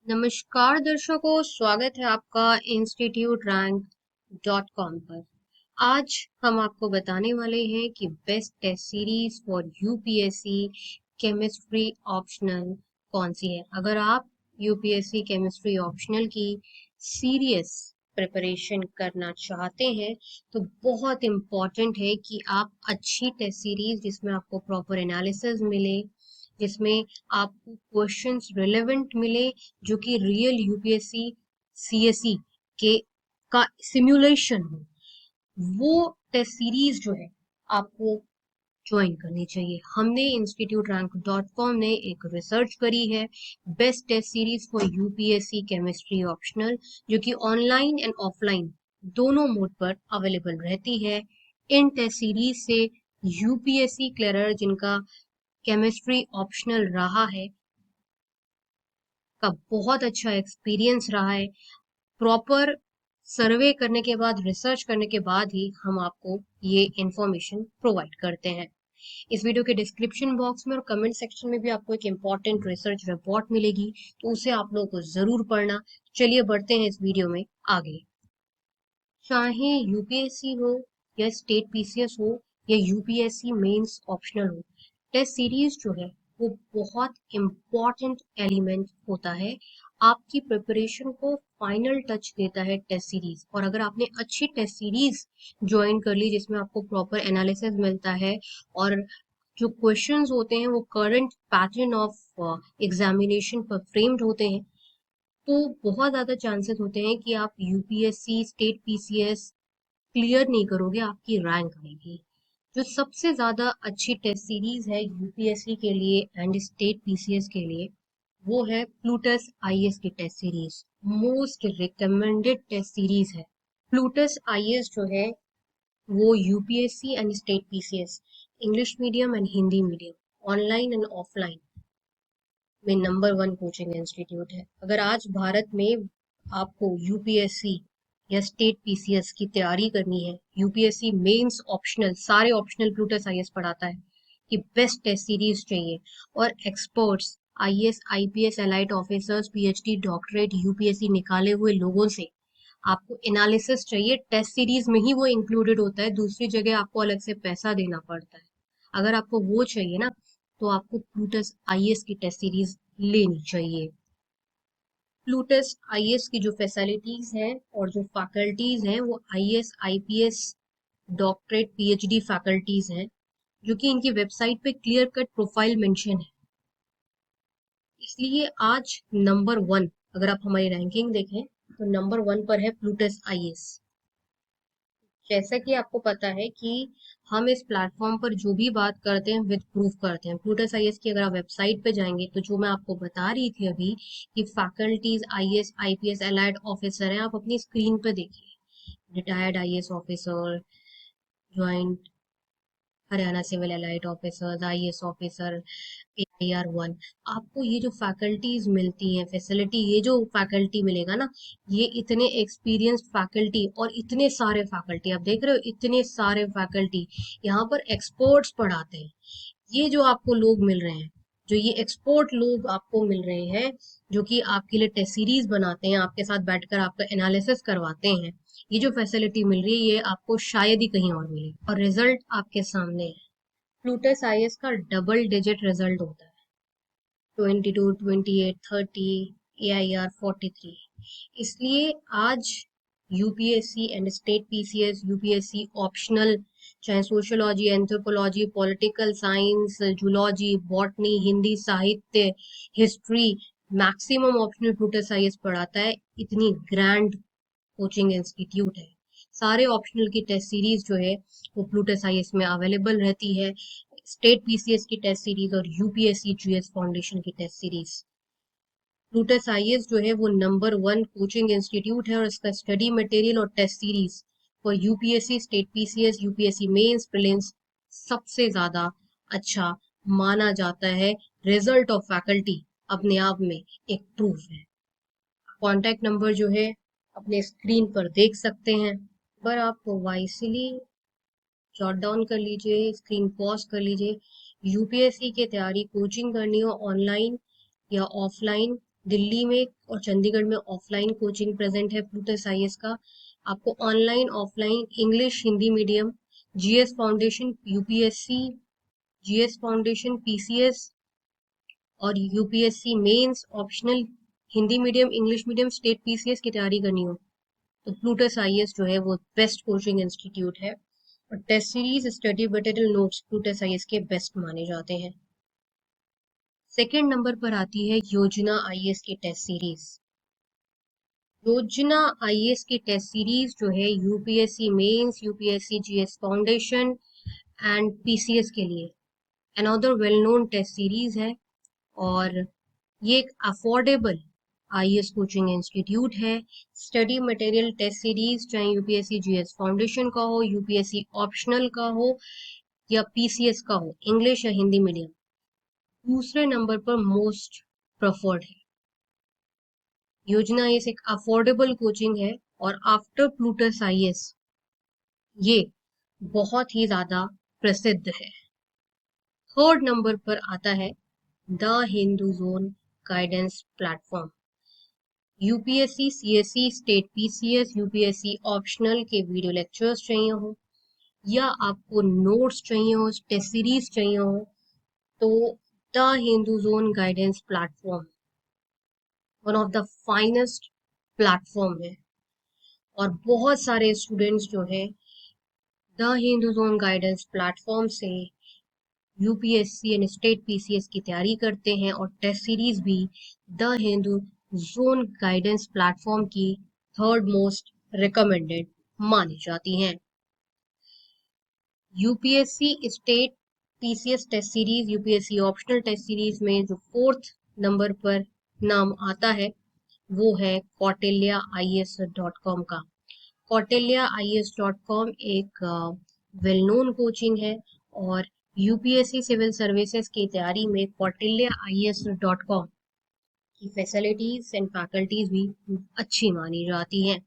नमस्कार दर्शकों, स्वागत है आपका instituterrank.com पर। आज हम आपको बताने वाले हैं कि best test series for UPSC chemistry optional कौन सी है। अगर आप यूपीएससी केमिस्ट्री ऑप्शनल की सीरियस प्रिपरेशन करना चाहते हैं तो बहुत इम्पोर्टेंट है कि आप अच्छी टेस्ट सीरीज जिसमें आपको प्रॉपर एनालिसिस मिले, जिसमें आपको क्वेश्चंस रिलेवेंट मिले, जो कि रियल यूपीएससी सीएसई के का सिमुलेशन हो, वो टेस्ट सीरीज जो है आपको ज्वाइन करनी चाहिए। हमने इंस्टीट्यूट रैंक डॉट कॉम ने एक रिसर्च करी है best test series for UPSC chemistry optional, जो कि ऑनलाइन एंड ऑफलाइन दोनों मोड पर अवेलेबल रहती है। इन टेस्ट सीरीज से यूपीएससी क्लियरर जिनका केमिस्ट्री ऑप्शनल रहा है का बहुत अच्छा एक्सपीरियंस रहा है। प्रॉपर सर्वे करने के बाद, रिसर्च करने के बाद ही हम आपको ये इंफॉर्मेशन प्रोवाइड करते हैं। इस वीडियो के डिस्क्रिप्शन बॉक्स में और कमेंट सेक्शन में भी आपको एक इम्पॉर्टेंट रिसर्च रिपोर्ट मिलेगी, तो उसे आप लोगों को जरूर पढ़ना। चलिए बढ़ते हैं इस वीडियो में आगे। चाहे यूपीएससी हो या स्टेट पीसीएस हो या यूपीएससी मेंस ऑप्शनल हो, टेस्ट सीरीज जो है वो बहुत इम्पॉर्टेंट एलिमेंट होता है। आपकी प्रिपरेशन को फाइनल टच देता है टेस्ट सीरीज। और अगर आपने अच्छी टेस्ट सीरीज ज्वाइन कर ली जिसमें आपको प्रॉपर एनालिसिस मिलता है और जो क्वेश्चंस होते हैं वो करंट पैटर्न ऑफ एग्जामिनेशन पर फ्रेम्ड होते हैं, तो बहुत ज्यादा चांसेस होते हैं कि आप यूपीएससी स्टेट पीसीएस क्लियर नहीं करोगे, आपकी रैंक आएगी। जो सबसे ज्यादा अच्छी टेस्ट सीरीज है यूपीएससी के लिए एंड स्टेट पीसीएस के लिए, वो है प्लूटस आईएएस की test series. Most recommended test series है प्लूटस आईएएस जो है। वो UPSC and state PCS, English medium and Hindi medium, online and offline में नंबर 1 कोचिंग इंस्टीट्यूट है। अगर आज भारत में आपको यूपीएससी या स्टेट पीसीएस की तैयारी करनी है, यूपीएससी मेंस ऑप्शनल, सारे ऑप्शनल प्लूटस आईएएस पढ़ाता है कि बेस्ट टेस्ट सीरीज चाहिए और experts IAS IPS allied officers PhD doctorate UPSC निकाले हुए लोगों से आपको एनालिसिस चाहिए। टेस्ट सीरीज में ही वो इंक्लूडेड होता है, दूसरी जगह आपको अलग से पैसा देना पड़ता है। अगर आपको वो चाहिए ना, तो आपको प्लूटस आईएएस की टेस्ट सीरीज लेनी चाहिए। प्लूटस आईएएस की जो फैसिलिटीज हैं और जो फैकल्टीज हैं वो IAS IPS doctorate PhD faculties हैं, जो कि इनकी वेबसाइट पे क्लियर कट प्रोफाइल मेंशन है। इसलिए आज नंबर 1, अगर आप हमारी रैंकिंग देखें तो नंबर 1 पर है प्लूटस आईएएस। जैसा कि आपको पता है कि हम इस प्लेटफॉर्म पर जो भी बात करते हैं विद प्रूफ करते हैं। प्लूटस आईएएस की अगर आप वेबसाइट पे जाएंगे तो जो मैं आपको बता रही थी अभी कि faculties IAS IPS allied officer हैं, आप अपनी स्क्रीन पे देखिए। Retired IAS officer, joint Haryana civil allied officers, IAS officer, AIR 1। आपको ये जो फैकल्टीज मिलती हैं, फैसिलिटी, ये जो फैकल्टी मिलेगा ना, ये इतने एक्सपीरियंस्ड फैकल्टी और इतने सारे फैकल्टी, आप देख रहे हो इतने सारे फैकल्टी यहाँ पर एक्सपर्ट्स पढ़ाते हैं। ये जो आपको लोग मिल रहे हैं, जो ये एक्सपर्ट लोग आपको मिल रहे हैं, जो कि आपके लिए टेस्ट सीरीज बनाते हैं, आपके साथ बैठकर आपका एनालिसिस करवाते हैं, ये जो फैसिलिटी मिल रही है ये आपको शायद ही कहीं और मिले। और रिजल्ट आपके सामने है। प्लूटस आईएएस का डबल डिजिट रिजल्ट होता है, 22, 28, 30, AIR 43। इसलिए आज UPSC and state PCS, UPSC optional, चाहे sociology, anthropology, political science, zoology, botany, Hindi साहित्य, history, maximum optional Plutus IAS पढ़ाता है। इतनी ग्रैंड कोचिंग इंस्टीट्यूट है। सारे ऑप्शनल की टेस्ट सीरीज जो है वो प्लूटस आईएएस में अवेलेबल रहती है। स्टेट पीसीएस की टेस्ट सीरीज और यूपीएससी जीएस फाउंडेशन की टेस्ट सीरीज। प्लूटस आईएएस जो है वो नंबर 1 कोचिंग इंस्टीट्यूट है और इसका स्टडी मटेरियल और test series for UPSC state PCS UPSC mains prelims सबसे ज्यादा अच्छा माना जाता है। रिजल्ट ऑफ फैकल्टी अपने आप में एक प्रूफ है। कॉन्टैक्ट नंबर जो है अपने स्क्रीन पर देख सकते हैं, पर आप वाइसली जॉट डाउन कर लीजिए, स्क्रीन पॉज कर लीजिए। यूपीएससी की तैयारी कोचिंग करनी हो, ऑनलाइन या ऑफलाइन, दिल्ली में और चंडीगढ़ में ऑफलाइन कोचिंग प्रेजेंट है प्लूटस आईएएस का। आपको online offline English Hindi medium, GS foundation UPSC, GS foundation PCS और UPSC mains optional, Hindi medium English medium state PCS की तैयारी करनी हो तो प्लूटस आईएएस जो है वो बेस्ट कोचिंग इंस्टीट्यूट है। और test series study material notes Plutus IAS के बेस्ट माने जाते हैं। सेकंड नंबर पर आती है योजना आईएएस की टेस्ट सीरीज। योजना आईएएस की टेस्ट सीरीज जो है UPSC mains, UPSC GS foundation and PCS के लिए another well known test series है। और ये एक अफोर्डेबल आईएएस कोचिंग इंस्टीट्यूट है। स्टडी मटेरियल टेस्ट सीरीज चाहे यूपीएससी जीएस फाउंडेशन का हो, यूपीएससी ऑप्शनल का हो या पीसीएस का हो, इंग्लिश या हिंदी मीडियम, दूसरे नंबर पर मोस्ट प्रेफर्ड है। योजना आईएएस एक अफोर्डेबल कोचिंग है और आफ्टर प्लूटस आईएएस ये बहुत ही ज्यादा प्रसिद्ध है। थर्ड नंबर पर आता है the Hindu zone guidance platform. UPSC, CSC, state PCS, UPSC optional के वीडियो लेक्चर्स चाहिए हो या आपको नोट्स चाहिए हो, टेस्ट सीरीज चाहिए हो तो the Hindu zone guidance platform one of the finest platform है। और बहुत सारे स्टूडेंट्स जो है the Hindu zone guidance platform से यूपीएससी एंड स्टेट पीसीएस की तैयारी करते हैं और टेस्ट सीरीज भी the Hindu zone guidance platform की थर्ड मोस्ट रिकमेंडेड मानी जाती हैं। UPSC state PCS test series, UPSC optional test series में जो फोर्थ नंबर पर नाम आता है वो है kautilyaIAS.com का। kautilyaIAS.com एक वेल नोन कोचिंग है और यूपीएससी सिविल सर्विसेज की तैयारी में kautilyaIAS.com की फैसिलिटीज एंड फैकल्टीज भी अच्छी मानी जाती हैं।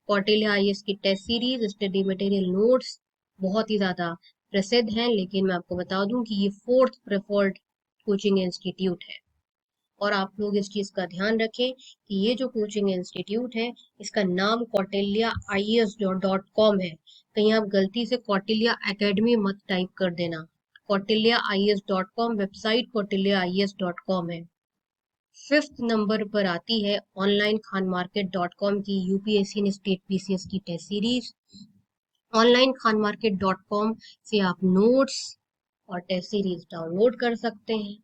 कौटिल्य आईएएस की test series, study material notes बहुत ही ज्यादा प्रसिद्ध हैं, लेकिन मैं आपको बता दूं कि ये फोर्थ प्रेफर्ड कोचिंग इंस्टीट्यूट है। और आप लोग इस चीज का ध्यान रखें कि ये जो कोचिंग इंस्टीट्यूट है इसका नाम kautilyaIAS.com है। कहीं आप गलती से कौटिल्य एकेडमी मत टाइप कर देना। kautilyaIAS.com वेबसाइट kautilyaIAS.com है। फिफ्थ नंबर पर आती है ऑनलाइन खान मार्केट .com की यूपीएससी एंड स्टेट पीसीएस की test series. Online Khan market .com से आप नोट्स और टेस्ट सीरीज डाउनलोड कर सकते हैं।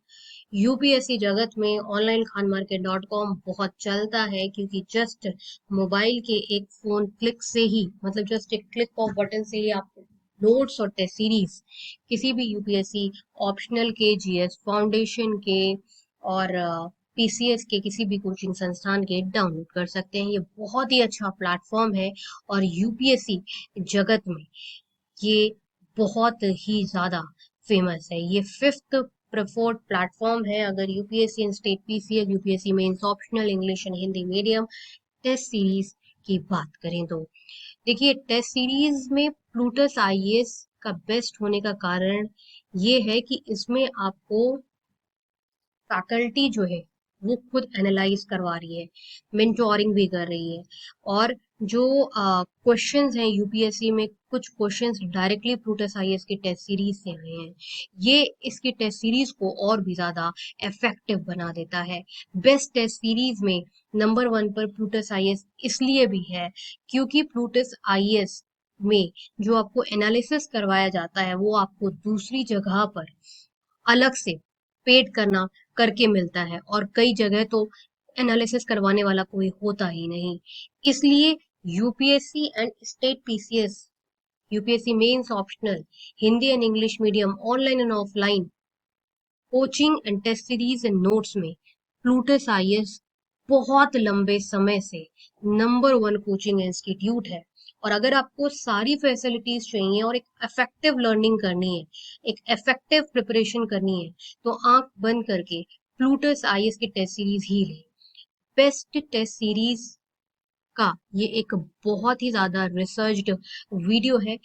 यूपीएससी जगत में ऑनलाइन खान मार्केट .com बहुत चलता है क्योंकि जस्ट मोबाइल के एक फोन क्लिक से ही, मतलब जस्ट एक क्लिक ऑफ बटन से ही आप नोट्स और टेस्ट सीरीज किसी भी यूपीएससी ऑप्शनल के, जीएस फाउंडेशन के और पीसीएस के किसी भी कोचिंग संस्थान के डाउनलोड कर सकते हैं। ये बहुत ही अच्छा प्लेटफॉर्म है और यूपीएससी जगत में ये बहुत ही ज्यादा फेमस है। ये फिफ्थ प्रेफर्ड प्लेटफॉर्म है अगर UPSC and state PCS, UPSC mains optional, English and Hindi medium test series की बात करें तो। देखिए टेस्ट सीरीज में प्लूटस आईएएस का बेस्ट होने का कारण ये है कि इसमें आपको फैकल्टी जो है वो खुद एनालाइज करवा रही है, मेंटोरिंग भी कर रही है। और जो क्वेश्चंस हैं यूपीएससी में, कुछ क्वेश्चंस डायरेक्टली प्लूटस आईएएस की टेस्ट सीरीज से आए हैं। ये इसकी टेस्ट सीरीज को और भी ज्यादा इफेक्टिव बना देता है। बेस्ट टेस्ट सीरीज में नंबर 1 पर प्लूटस आईएएस इसलिए भी है क्योंकि प्लूटस आईएएस में जो आपको एनालिसिस करवाया जाता है वो आपको दूसरी जगह पर अलग से पेड करके मिलता है और कई जगह तो एनालिसिस करवाने वाला कोई होता ही नहीं। इसलिए UPSC and state PCS, UPSC mains optional, Hindi and English medium, online and offline coaching and test series and notes में प्लूटस आईएएस बहुत लंबे समय से नंबर 1 कोचिंग इंस्टीट्यूट है। और अगर आपको सारी फैसिलिटीज चाहिए और एक इफेक्टिव लर्निंग करनी है, एक इफेक्टिव प्रिपरेशन करनी है तो आंख बंद करके प्लूटस आईएएस की टेस्ट सीरीज ही ले। बेस्ट टेस्ट सीरीज का ये एक बहुत ही ज्यादा रिसर्च्ड वीडियो है।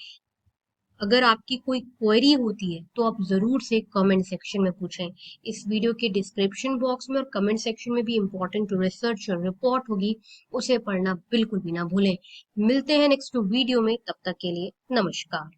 अगर आपकी कोई क्वेरी होती है तो आप जरूर से कमेंट सेक्शन में पूछें। इस वीडियो के डिस्क्रिप्शन बॉक्स में और कमेंट सेक्शन में भी इंपॉर्टेंट रिसर्च और रिपोर्ट होगी, उसे पढ़ना बिल्कुल भी ना भूलें। मिलते हैं नेक्स्ट वीडियो में, तब तक के लिए नमस्कार।